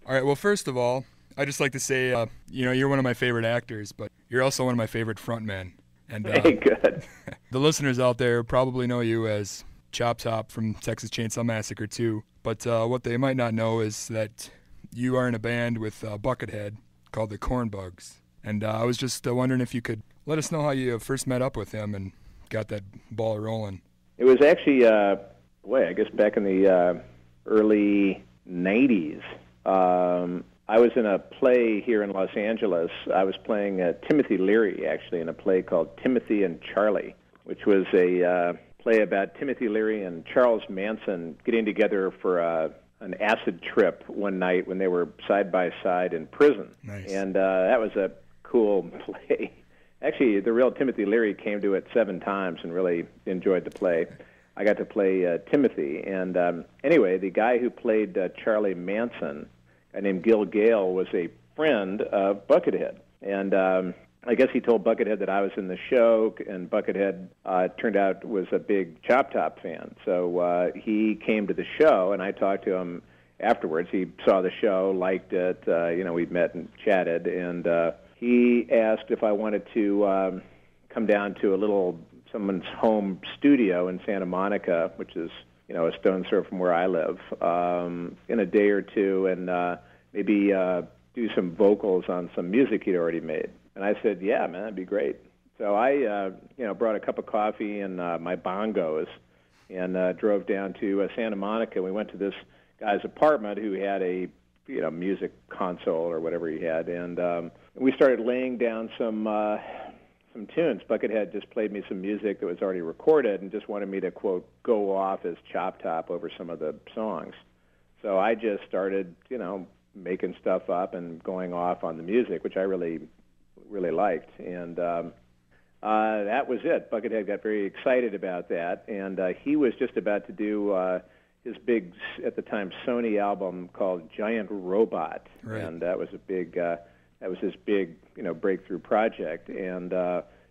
All right, well, first of all, I just like to say, you're one of my favorite actors, but you're also one of my favorite frontmen. And Hey, good. the listeners out there probably know you as Choptop from Texas Chainsaw Massacre II, but what they might not know is that you are in a band with Buckethead called the Cornbugs. And I was just wondering if you could let us know how you first met up with him and got that ball rolling. It was actually, I guess back in the early 90s. I was in a play here in Los Angeles. I was playing Timothy Leary, actually, in a play called Timothy and Charlie, which was a play about Timothy Leary and Charles Manson getting together for an acid trip one night when they were side by side in prison. Nice. And that was a cool play. Actually, the real Timothy Leary came to it 7 times and really enjoyed the play. I got to play Timothy. And anyway, the guy who played Charlie Manson, a guy named Gil Gale, was a friend of Buckethead. And I guess he told Buckethead that I was in the show, and Buckethead, turned out, was a big Choptop fan. So he came to the show, and I talked to him afterwards. He saw the show, liked it. We met and chatted, and he asked if I wanted to come down to someone's home studio in Santa Monica, which is, a stone's throw from where I live, in a day or two, and maybe do some vocals on some music he'd already made. And I said, yeah, man, that'd be great. So I, brought a cup of coffee and my bongos and drove down to Santa Monica. We went to this guy's apartment who had a, music console or whatever he had, and we started laying down some tunes. Buckethead just played me some music that was already recorded and just wanted me to, quote, go off as Choptop over some of the songs. So I just started, making stuff up and going off on the music, which I really liked. And that was it. Buckethead got very excited about that, and he was just about to do his big, at the time, Sony album called Giant Robot. Right. And that was that was his big, breakthrough project. And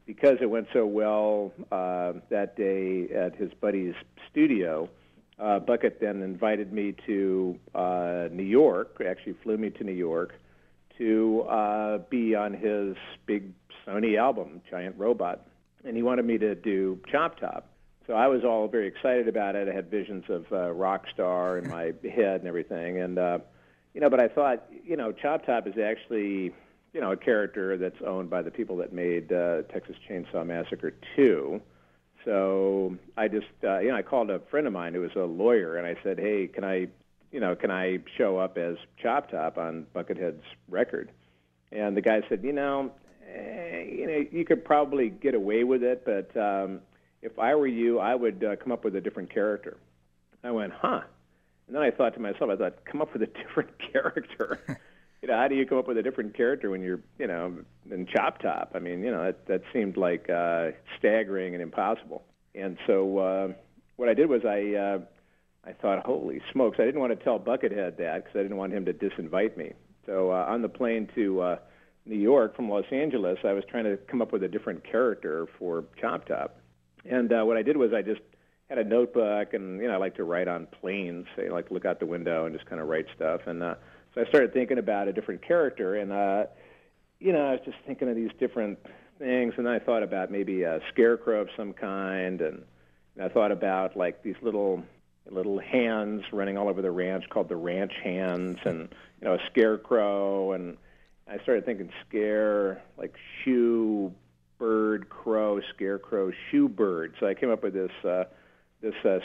because it went so well that day at his buddy's studio, Bucket then invited me to New York, actually flew me to New York, to be on his big Sony album, Giant Robot. And he wanted me to do Choptop. So I was all very excited about it. I had visions of rock star in my head and everything. And, but I thought, Choptop is actually, a character that's owned by the people that made Texas Chainsaw Massacre II. So I just, I called a friend of mine who was a lawyer, and I said, hey, can I show up as Choptop on Buckethead's record? And the guy said, you could probably get away with it, but if I were you, I would come up with a different character. I went, huh? And then I thought to myself, come up with a different character. How do you come up with a different character when you're, in Choptop? I mean, that seemed like staggering and impossible. And so what I did was I thought, holy smokes, I didn't want to tell Buckethead that because I didn't want him to disinvite me. So on the plane to New York from Los Angeles, I was trying to come up with a different character for Choptop. And what I did was I just had a notebook, and, I like to write on planes. I like to look out the window and just kind of write stuff. And so I started thinking about a different character, and, I was just thinking of these different things, and then I thought about maybe a scarecrow of some kind, and I thought about, like, these little hands running all over the ranch called the ranch hands, and, a scarecrow, and I started thinking like shoe, bird, crow, scarecrow, shoe bird. So I came up with this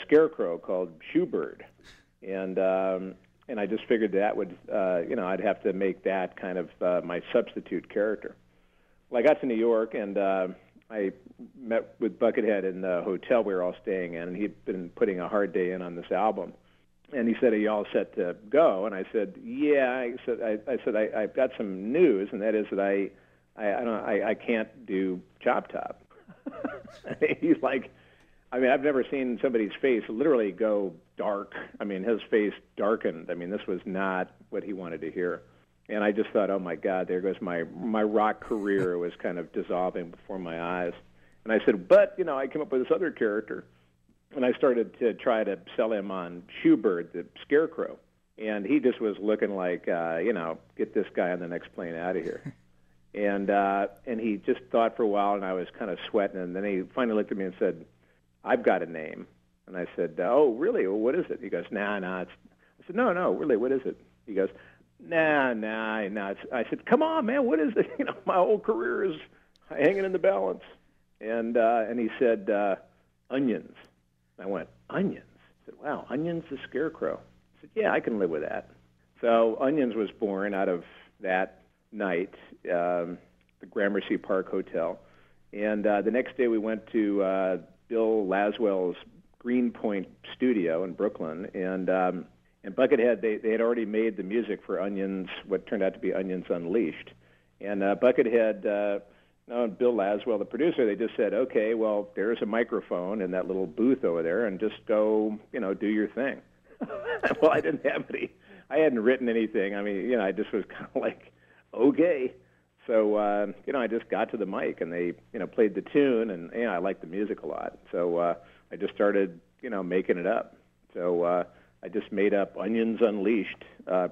scarecrow called Shoebird, and I just figured that would I'd have to make that kind of my substitute character. Well, I got to New York, and I met with Buckethead in the hotel we were all staying in, and he'd been putting a hard day in on this album. And he said, "Are you all set to go?" And I said, "Yeah." I said, I've got some news, and that is that I can't do Choptop. He's like, I've never seen somebody's face literally go dark. His face darkened. This was not what he wanted to hear. And I just thought, oh my God, there goes my rock career was kind of dissolving before my eyes. And I said, but I came up with this other character. And I started to try to sell him on Shoebird, the scarecrow. And he just was looking like, get this guy on the next plane out of here. And he just thought for a while, and I was kind of sweating. And then he finally looked at me and said, "I've got a name." And I said, "Oh, really? Well, what is it?" He goes, "Nah." I said, "No, really, what is it?" He goes, Nah. I said, "Come on, man, what is it? My whole career is hanging in the balance." And he said, "Onions." I went, "Onions?" I said, "Wow, Onions the Scarecrow." I said, "Yeah, I can live with that." So Onions was born out of that night, the Gramercy Park Hotel. And the next day we went to Bill Laswell's Greenpoint studio in Brooklyn, and Buckethead, they had already made the music for Onions, what turned out to be Onions Unleashed. And Buckethead, and Bill Laswell, the producer, they just said, "Okay, well, there's a microphone in that little booth over there, and just go, do your thing." Well, I didn't have any. I hadn't written anything. I mean, I just was kind of like, okay. So, I just got to the mic, and they, played the tune, and, I liked the music a lot. So I just started, making it up. So I just made up Onions Unleashed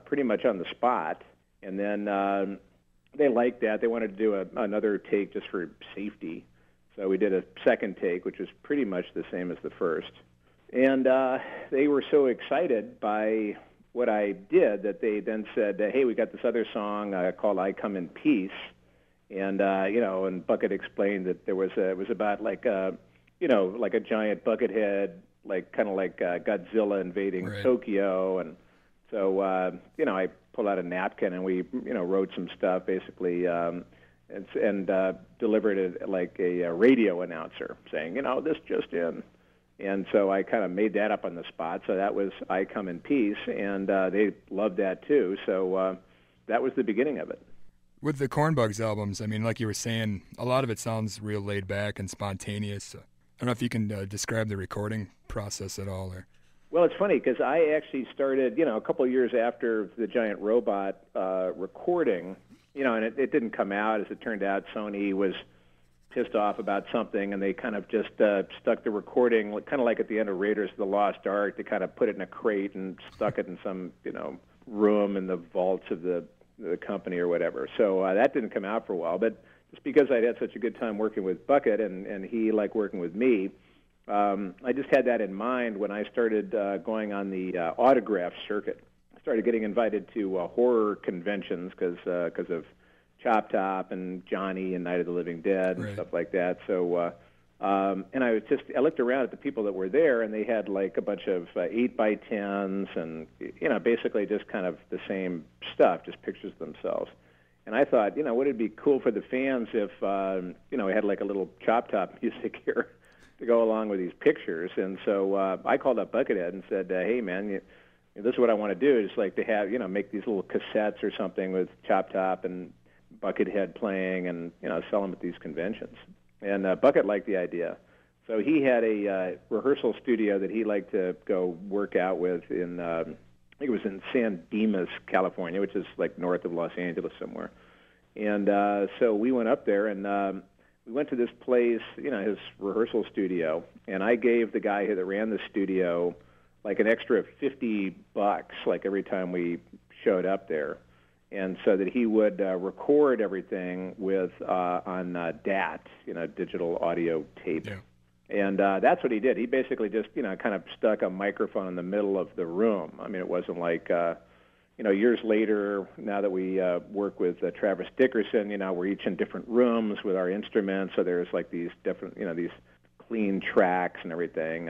pretty much on the spot. And then they liked that. They wanted to do another take just for safety. So we did a second take, which was pretty much the same as the first. And they were so excited by what I did that they then said, "Hey, we got this other song called I Come in Peace." And, and Bucket explained that it was about like a giant Buckethead, kind of like Godzilla invading Right. Tokyo. And so, I pulled out a napkin and we, wrote some stuff basically and delivered it like a radio announcer saying, "This just in." And so I kind of made that up on the spot. So that was I Come in Peace, and they loved that too. So that was the beginning of it. With the Cornbugs albums, I mean, like you were saying, a lot of it sounds real laid back and spontaneous. I don't know if you can describe the recording process at all. Or... Well, it's funny because I actually started, a couple of years after the Giant Robot recording, and it didn't come out. As it turned out, Sony was pissed off about something, and they kind of just stuck the recording, kind of like at the end of Raiders of the Lost Ark. They kind of put it in a crate and stuck it in some, room in the vaults of the company or whatever. So that didn't come out for a while. But just because I'd had such a good time working with Bucket and he liked working with me, I just had that in mind when I started going on the autograph circuit. I started getting invited to horror conventions because of Choptop and Johnny and Night of the Living Dead and Right. stuff like that. So, and I looked around at the people that were there, and they had like a bunch of 8x10s and, basically just kind of the same stuff, just pictures of themselves. And I thought, would it be cool for the fans if, we had like a little Choptop music here to go along with these pictures. And so I called up Buckethead and said, "Hey, man, this is what I want to do. Is like to have, make these little cassettes or something with Choptop and Buckethead playing and, sell them at these conventions." And Bucket liked the idea. So he had a rehearsal studio that he liked to go work out with in, I think it was in San Dimas, California, which is like north of Los Angeles somewhere. And so we went up there and we went to this place, his rehearsal studio, and I gave the guy that ran the studio like an extra $50, like every time we showed up there. And so that he would record everything with on DAT, digital audio tape. Yeah. And that's what he did. He basically just, kind of stuck a microphone in the middle of the room. I mean, it wasn't like, years later, now that we work with Travis Dickerson, we're each in different rooms with our instruments. So there's like these different, these clean tracks and everything.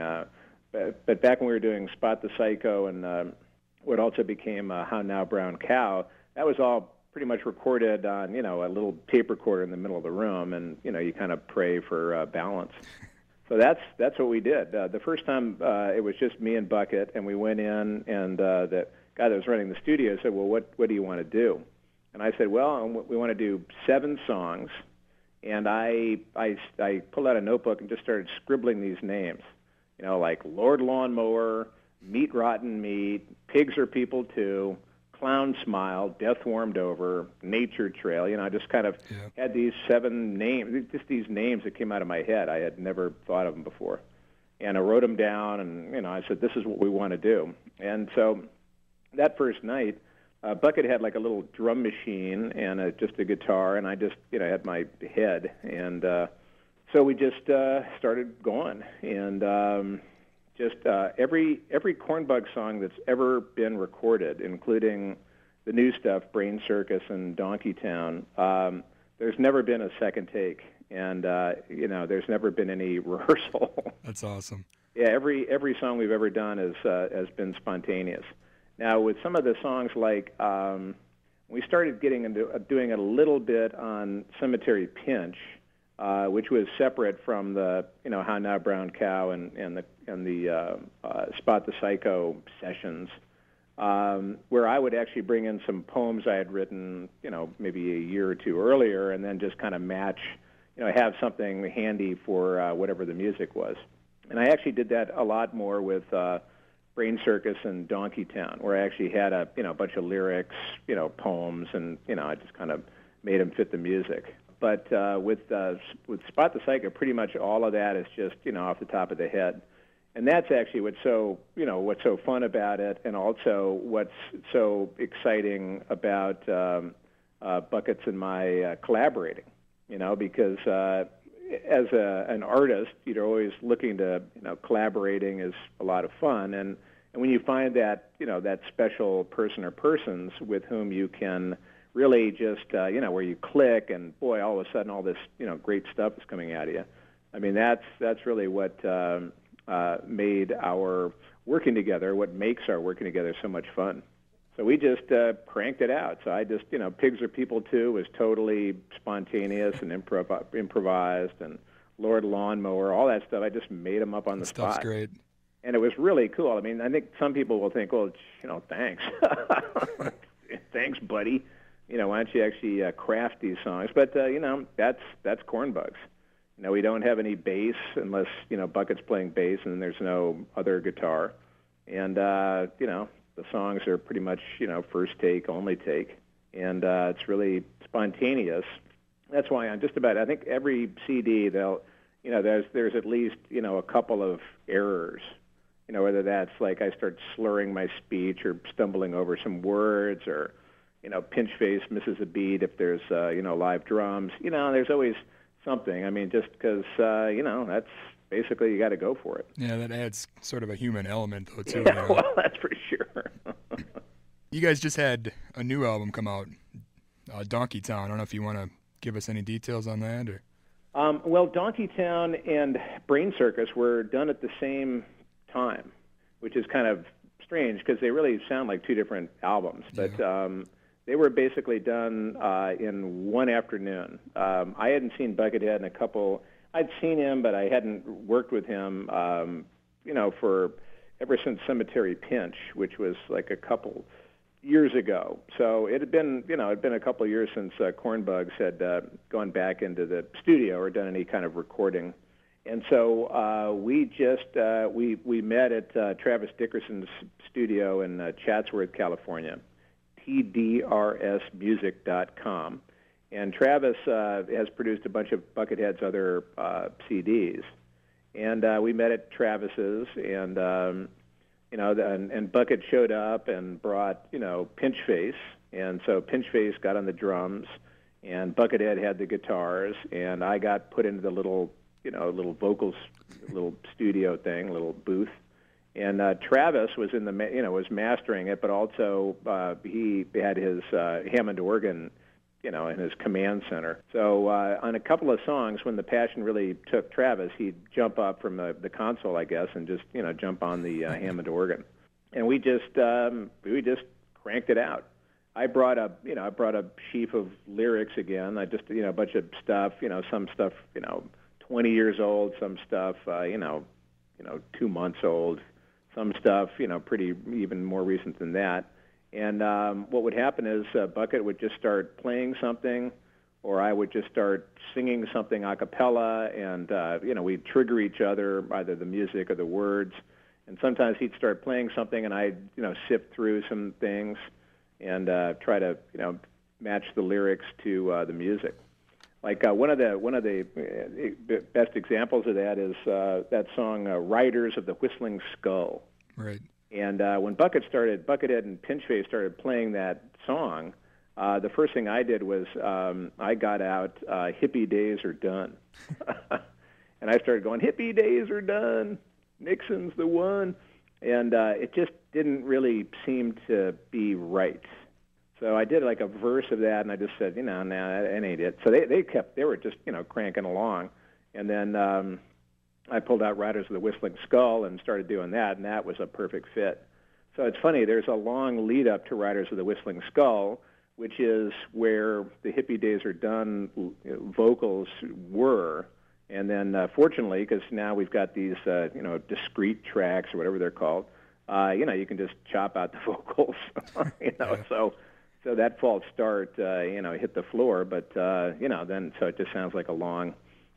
But back when we were doing Spot the Psycho and what also became How Now Brown Cow, that was all pretty much recorded on, a little tape recorder in the middle of the room, and, you kind of pray for balance. So that's what we did. The first time it was just me and Bucket, and we went in, and the guy that was running the studio said, "Well, what do you want to do?" And I said, "Well, we want to do 7 songs." And I pulled out a notebook and just started scribbling these names, like Lord Lawnmower, Meat Rotten Meat, Pigs Are People Too, Clown Smile, Death Warmed Over, Nature Trail. I just kind of had these 7 names, just these names that came out of my head. I had never thought of them before. And I wrote them down, and, I said, this is what we want to do. And so that first night, Bucket had like a little drum machine and just a guitar, and I just had my head, and so we just started going, and just every Cornbug song that's ever been recorded, including the new stuff, Brain Circus and Donkey Town. There's never been a second take, and there's never been any rehearsal. That's awesome. Yeah, every song we've ever done has been spontaneous. Now, with some of the songs, like we started getting into doing it a little bit on Cemetery Pinch, which was separate from the How Now Brown Cow and the Spot the Psycho sessions, where I would actually bring in some poems I had written, maybe a year or two earlier, and then just kind of match, have something handy for whatever the music was. And I actually did that a lot more with Brain Circus and Donkey Town, where I actually had a bunch of lyrics, poems, and I just kind of made them fit the music. But with Spot the Psycho, pretty much all of that is just off the top of the head, and that's actually what's so fun about it, and also what's so exciting about Buckets and my collaborating. Because as an artist, you're always looking to collaborating is a lot of fun, and when you find that that special person or persons with whom you can really just where you click, and boy, all of a sudden all this great stuff is coming out of you. I mean, that's really what made our working together, what makes our working together so much fun. So we just cranked it out. So I just Pigs Are People Too was totally spontaneous and improvised, and Lord Lawnmower, all that stuff. I just made them up on the spot. Stuff's great. And it was really cool. I mean, I think some people will think, well, thanks. Thanks, buddy. Why don't you actually craft these songs? But, that's Cornbugs. We don't have any bass unless, Bucket's playing bass and there's no other guitar. And, the songs are pretty much, first take, only take. And it's really spontaneous. That's why on just about, I think every CD, there's at least, a couple of errors. Whether that's like I start slurring my speech or stumbling over some words, or pinch face misses a beat if there's live drums. There's always something. I mean, just because that's basically you got to go for it. Yeah, that adds sort of a human element though too. Yeah, well, that's for sure. You guys just had a new album come out, Donkey Town. I don't know if you want to give us any details on that, or. Well, Donkey Town and Brain Circus were done at the same time, which is kind of strange because they really sound like two different albums. But they were basically done in one afternoon. I hadn't seen Buckethead in a couple. I'd seen him, but I hadn't worked with him, for ever since Cemetery Pinch, which was like a couple years ago. So it had been, a couple of years since Cornbugs had gone back into the studio or done any kind of recording. And so we just we met at Travis Dickerson's studio in Chatsworth, California, tdrsmusic.com. And Travis has produced a bunch of Buckethead's other CDs. And we met at Travis's, and and Bucket showed up and brought Pinchface, and so Pinchface got on the drums, and Buckethead had the guitars, and I got put into the little vocals, little studio thing, little booth, and Travis was in the was mastering it, but also he had his Hammond organ, in his command center. So on a couple of songs, when the passion really took Travis, he'd jump up from the console, I guess, and just jump on the Hammond organ, and we just cranked it out. I brought a sheaf of lyrics again. I just a bunch of stuff, some stuff 20 years old, some stuff 2 months old, some stuff pretty even more recent than that. And what would happen is Bucket would just start playing something, or I would just start singing something a cappella, and we'd trigger each other, either the music or the words. And sometimes he'd start playing something, and I'd sift through some things and try to match the lyrics to the music. Like one of the best examples of that is that song "Riders of the Whistling Skull." Right. And when Buckethead and Pinchface started playing that song, the first thing I did was I got out "Hippie Days Are Done," and I started going, "Hippie days are done, Nixon's the one," and it just didn't really seem to be right. So I did like a verse of that, and I just said, nah, that ain't it. So they were just cranking along, and then I pulled out Riders of the Whistling Skull and started doing that, and that was a perfect fit. So it's funny, there's a long lead up to Riders of the Whistling Skull, which is where the Hippie Days Are Done vocals were. And then fortunately, because now we've got these discrete tracks or whatever they're called, you can just chop out the vocals, So that false start, hit the floor, but then so it just sounds like a long,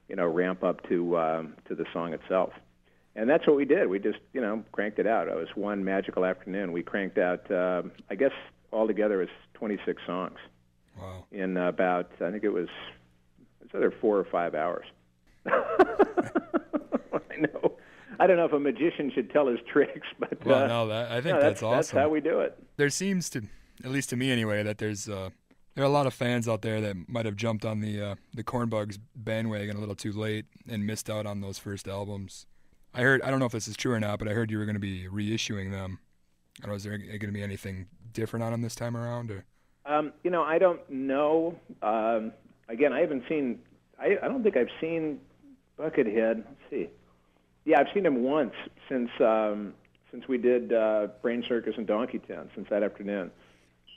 ramp up to the song itself, and that's what we did. We just, cranked it out. It was one magical afternoon. We cranked out, I guess altogether it was 26 songs. Wow! In about, I think it was either 4 or 5 hours. I know. I don't know if a magician should tell his tricks, but I think that's awesome. That's how we do it. There seems to, at least to me anyway, that there are a lot of fans out there that might have jumped on the Cornbugs bandwagon a little too late and missed out on those first albums. I don't know if this is true or not, but I heard you were going to be reissuing them. I don't know, is there going to be anything different on them this time around? Or? I don't know. Again, I haven't seen. I don't think I've seen Buckethead. Let's see. Yeah, I've seen him once since we did Brain Circus and Donkey Town, since that afternoon.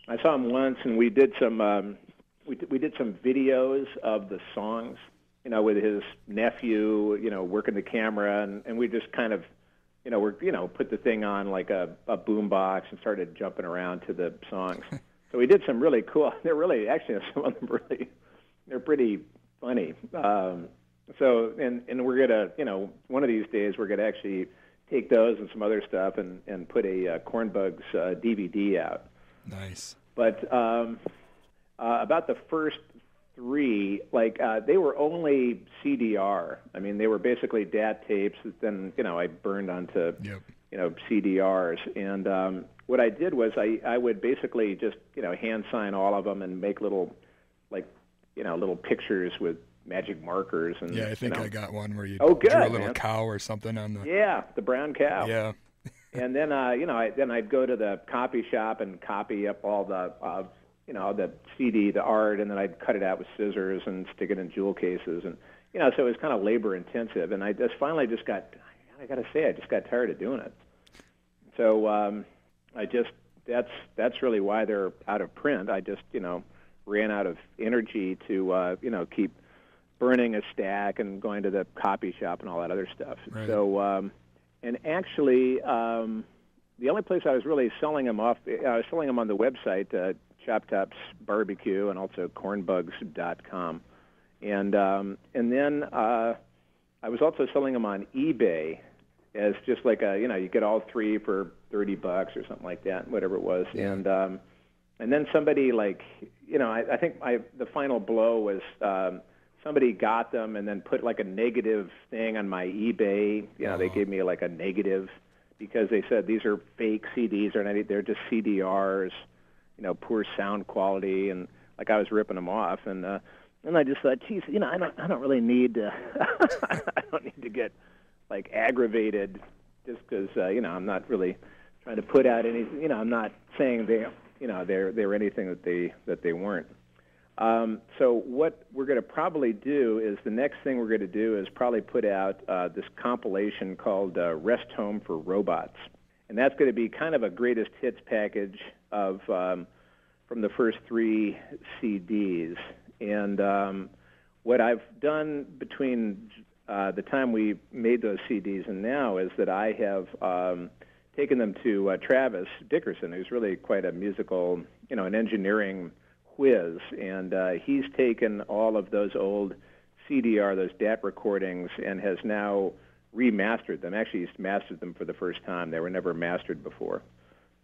I saw him once, and we did some we did some videos of the songs, with his nephew, working the camera, and we just kind of, put the thing on like a boom box and started jumping around to the songs. So we did some really cool. They're really, actually, some of them they're pretty funny. So and we're gonna, one of these days we're gonna actually take those and some other stuff and put a Cornbugs DVD out. Nice. But about the first 3, they were only CDR. I mean, they were basically DAT tapes that then, I burned onto, CDRs. And what I did was I would basically just, hand sign all of them and make little, little pictures with magic markers. And yeah, I think I got one where you drew a little cow or something on the... Yeah, the brown cow. Yeah. And then, then I'd go to the copy shop and copy up all the, the CD, the art, and then I'd cut it out with scissors and stick it in jewel cases. And, so it was kind of labor intensive. And I just got tired of doing it. So that's really why they're out of print. I just, ran out of energy to, keep burning a stack and going to the copy shop and all that other stuff. Right. So, and actually, the only place I was really selling them off, I was selling them on the website, Choptop's Barbecue, and also Cornbugs.com. And then I was also selling them on eBay as just like you get all 3 for $30 or something like that, whatever it was. Yeah. And then somebody I think the final blow was somebody got them and then put like a negative thing on my eBay. They gave me like a negative because they said these are fake CDs they're just CDRs, poor sound quality, and like I was ripping them off. And I just thought, geez, I don't really need to, I don't need to get like aggravated just because I'm not really trying to put out any. I'm not saying they were anything that they weren't. So what we're going to probably do is the next thing we're going to do is probably put out this compilation called Rest Home for Robots. And that's going to be kind of a greatest hits package of from the first 3 CDs. And what I've done between the time we made those CDs and now is that I have taken them to Travis Dickerson, who's really quite a musical, an engineering whiz, and he's taken all of those old CDR, those DAT recordings, and has now remastered them. Actually, he's mastered them for the first time. They were never mastered before.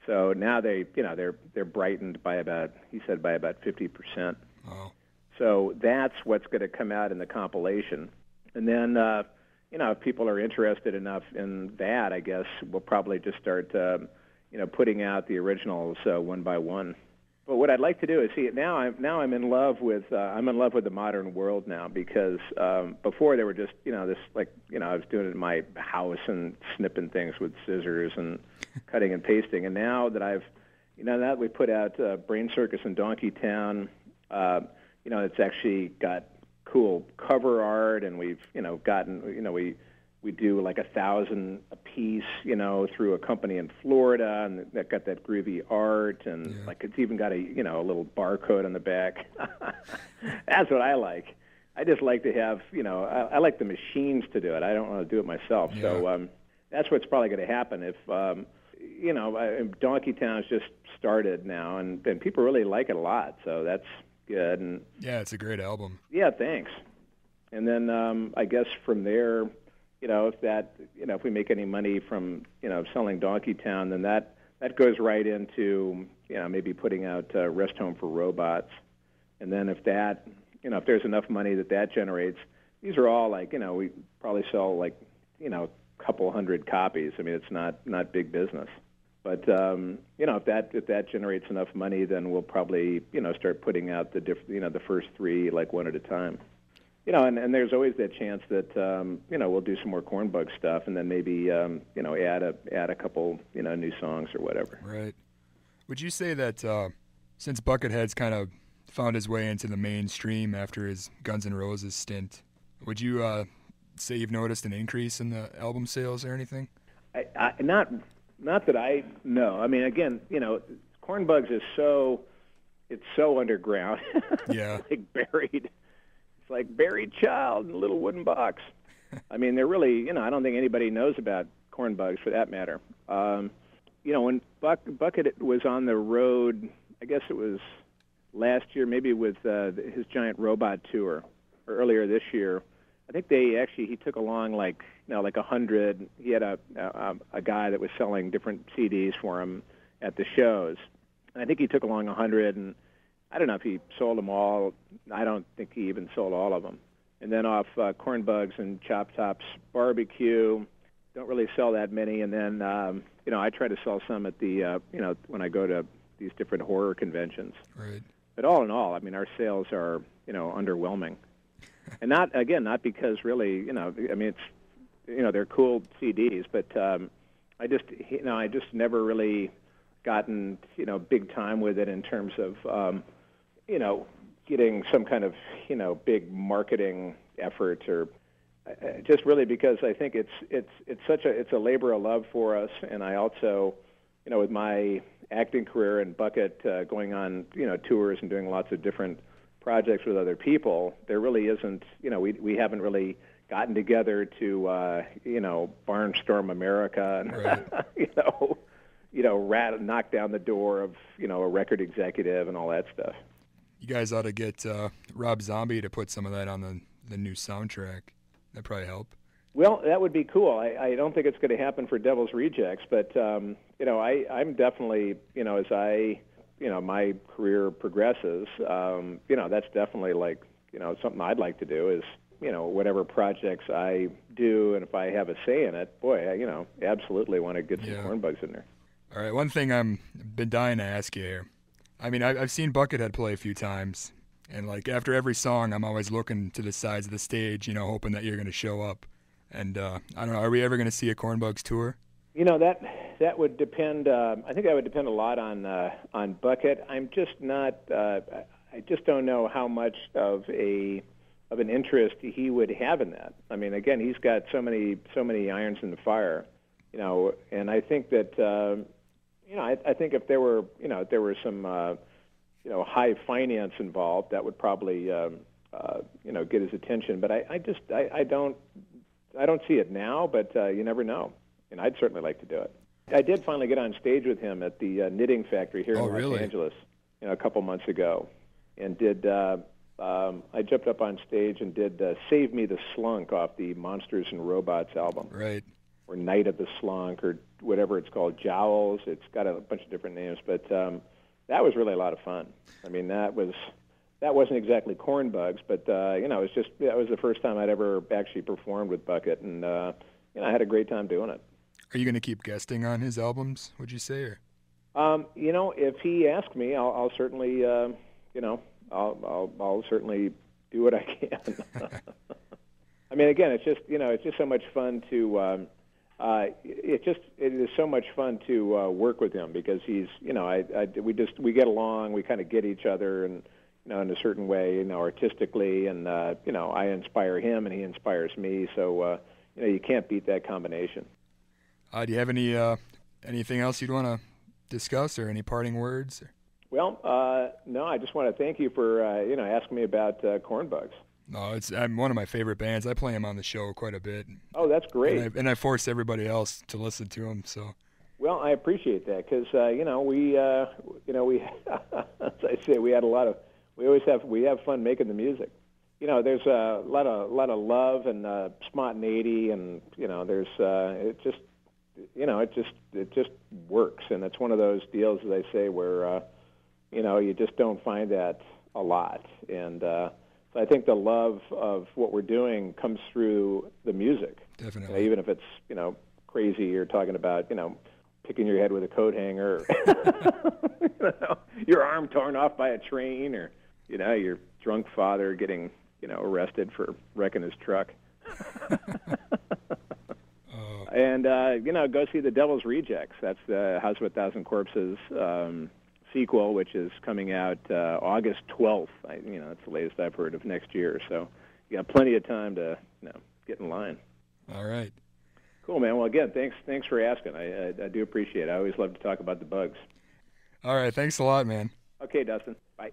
So now they're brightened by about 50%. Wow. So that's what's going to come out in the compilation. And then, if people are interested enough in that, I guess we'll probably just start putting out the originals one by one. But what I'd like to do is see now. I'm in love with the modern world now, because before they were just this I was doing it in my house and snipping things with scissors and cutting and pasting. And now that that we put out Brain Circus and Donkey Town, it's actually got cool cover art, and we've gotten we do like 1,000 a piece, through a company in Florida, and that got that groovy art, and it's even got a little barcode on the back. That's what I like. I just like to have, I like the machines to do it. I don't want to do it myself. Yeah. So that's what's probably going to happen if, Donkey Town's just started now, and people really like it a lot. So that's good. And yeah, it's a great album. Yeah, thanks. And then I guess from there, if we make any money from, selling Donkey Town, then that goes right into, maybe putting out Rest Home for Robots. And then if that, if there's enough money that generates, these are all we probably sell a couple hundred copies. I mean, it's not big business. But, if that generates enough money, then we'll probably, start putting out the first three, one at a time. And there's always that chance that we'll do some more Cornbug stuff, and then maybe add a couple new songs or whatever. Right. Would you say that since Buckethead's kind of found his way into the mainstream after his Guns N' Roses stint, would you say you've noticed an increase in the album sales or anything? Not that I know. I mean, again, Cornbugs is so underground. Yeah. Buried. It's like buried child in a little wooden box. I mean, they're really, I don't think anybody knows about Cornbugs for that matter. When Bucket was on the road, I guess it was last year, maybe with his giant robot tour, or earlier this year, I think he took along 100. He had a guy that was selling different CDs for him at the shows. And I think he took along 100, and I don't know if he sold them all. I don't think he even sold all of them. And then off Cornbugs and Choptop's Barbecue, don't really sell that many. And then, I try to sell some at the, when I go to these different horror conventions. Right. But all in all, I mean, our sales are, underwhelming. And not because really, it's, they're cool CDs, but I just never really gotten, big time with it in terms of, getting some kind of, big marketing effort, or just really because I think it's a labor of love for us. And I also, with my acting career and Bucket going on, tours and doing lots of different projects with other people, there really isn't, we haven't really gotten together to, barnstorm America and, right. Knock down the door of, a record executive and all that stuff. You guys ought to get Rob Zombie to put some of that on the new soundtrack. That'd probably help. Well, that would be cool. I don't think it's going to happen for Devil's Rejects, but, I'm definitely, as my career progresses, that's definitely something I'd like to do is, whatever projects I do, and if I have a say in it, boy, I absolutely want to get some Cornbugs in there. All right, one thing I've been dying to ask you here. I mean, I've seen Buckethead play a few times, and after every song, I'm always looking to the sides of the stage, hoping that you're going to show up. And I don't know, are we ever going to see a Cornbugs tour? That would depend. I think that would depend a lot on Bucket. I'm just not. I just don't know how much of an interest he would have in that. I mean, again, he's got so many irons in the fire, and I think that. I think if there were some, high finance involved, that would probably, get his attention. But I don't see it now. But you never know, and I'd certainly like to do it. I did finally get on stage with him at the Knitting Factory here in Los Angeles, a couple months ago, and did. I jumped up on stage and did "Save Me the Slunk" off the Monsters and Robots album. Right. Or Night of the Slunk, or whatever it's called, Jowls. It's got a bunch of different names, but that was really a lot of fun. I mean, that wasn't exactly Cornbugs, but that was the first time I'd ever actually performed with Bucket, and I had a great time doing it. Are you going to keep guesting on his albums, would you say? Or? If he asks me, I'll certainly, I'll certainly do what I can. I mean, again, it's just so much fun to, it is so much fun to work with him because he's, we get along, we kind of get each other, and in a certain way, artistically, and I inspire him and he inspires me, so you can't beat that combination. Do you have anything else you'd want to discuss, or any parting words? Well, no, I just want to thank you for asking me about Cornbugs. No, I'm one of my favorite bands. I play them on the show quite a bit. Oh, that's great. And I force everybody else to listen to them. So. Well, I appreciate that because we as I say, we have fun making the music. There's a lot of love and spontaneity, and there's it just works, and it's one of those deals, as I say, where you just don't find that a lot, and so I think the love of what we're doing comes through the music. Definitely. Even if it's crazy, you're talking about picking your head with a coat hanger, your arm torn off by a train, or your drunk father getting arrested for wrecking his truck. And go see The Devil's Rejects. That's the House of a Thousand Corpses sequel, which is coming out August 12th. That's the latest I've heard of next year. So you got plenty of time to get in line. All right. Cool, man. Well, again, thanks for asking. I do appreciate it. I always love to talk about the Bugs. All right. Thanks a lot, man. Okay, Dustin. Bye.